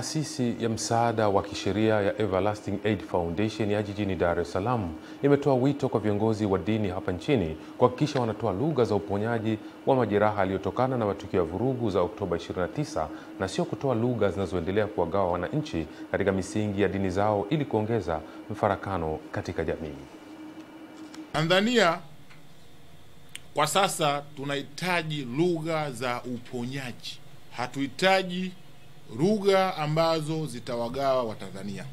Taasisi ya msaada wa kisheria ya Everlasting Aid Foundation ya jijini Dar es Salaam imetoa wito kwa viongozi wa dini hapa nchini kuhakikisha wanatoa lugha za uponyaji wa majeraha yaliyotokana na matukio ya vurugu za Oktoba 29 na sio kutoa lugha zinazoendelea kuwagawa wananchi katika misingi ya dini zao ili kuongeza mfarakano katika jamii. Tanzania kwa sasa tunahitaji lugha za uponyaji. Hatuhitaji lugha ambazo zitawagawa Watanzania.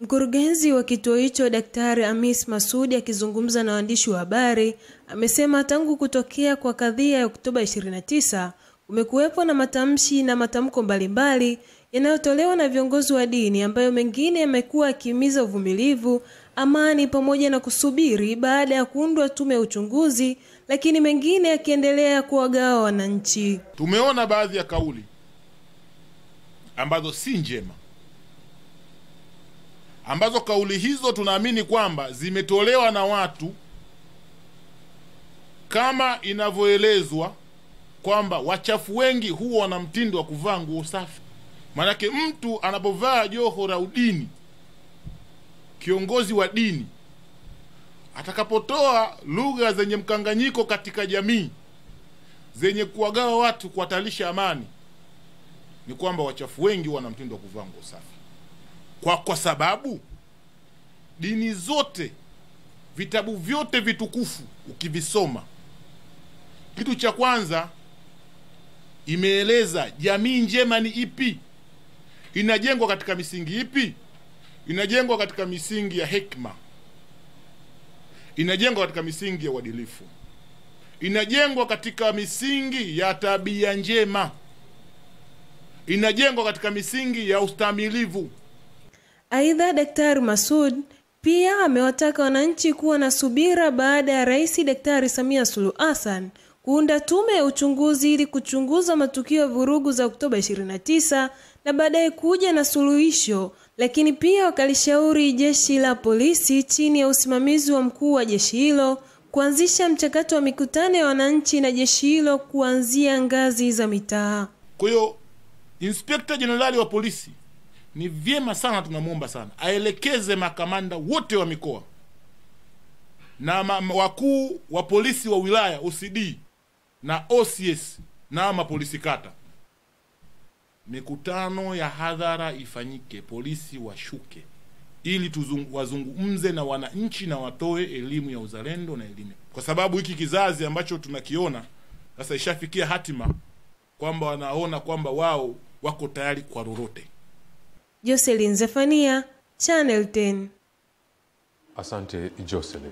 Mkurugenzi wa kituo hicho Daktari Amis Masudi akizungumza na waandishi wa habari amesema tangu kutokea kwa kadhia ya Oktoba 29 kumekuwepo na matamshi na matamko mbalimbali yanayotolewa na viongozi wa dini ambayo mengine yamekuwa yakihimiza uvumilivu, amani pamoja na kusubiri baada ya kuundwa tume ya uchunguzi, lakini mengine yakiendelea kuwagawa wananchi. Tumeona baadhi ya kauli ambazo si njema, ambazo kauli hizo tunaamini kwamba zimetolewa na watu kama inavyoelezwa kwamba wachafu wengi huwa wana mtindo wa kuvaa nguo safi. Manake mtu anapovaa joho la udini, kiongozi wa dini atakapotoa lugha zenye mkanganyiko katika jamii, zenye kuwagawa watu, kuhatalisha amani, ni kwamba wachafu wengi wana mtindo wa kuvaa nguo safi. Kwa sababu dini zote, vitabu vyote vitukufu ukivisoma, kitu cha kwanza imeeleza jamii njema ni ipi, inajengwa katika misingi ipi. Inajengwa katika misingi ya hekima, inajengwa katika misingi ya uadilifu, inajengwa katika misingi ya tabia njema, inajengwa katika misingi ya ustamilivu. Aidha, Daktari Masud pia amewataka wananchi kuwa na subira baada ya Rais Daktari Samia Suluhu Hassan kuunda tume ya uchunguzi ili kuchunguza matukio ya vurugu za Oktoba 29 na baadaye kuja na suluhisho, lakini pia wakalishauri jeshi la polisi chini ya usimamizi wa mkuu wa jeshi hilo kuanzisha mchakato wa mikutano ya wananchi na jeshi hilo kuanzia ngazi za mitaa. Kwa hiyo Inspekta Jenerali wa polisi ni vyema sana, tunamuomba sana aelekeze makamanda wote wa mikoa na wakuu wa polisi wa wilaya OCD na OCS na mapolisi kata, mikutano ya hadhara ifanyike, polisi washuke ili wazungumze na wananchi na watoe elimu ya uzalendo na elimu, kwa sababu hiki kizazi ambacho tunakiona sasa ishafikia hatima kwamba wanaona kwamba wao wako tayari kwa lolote. Jocelyn Zefania, Channel 10. Asante Jocelyn.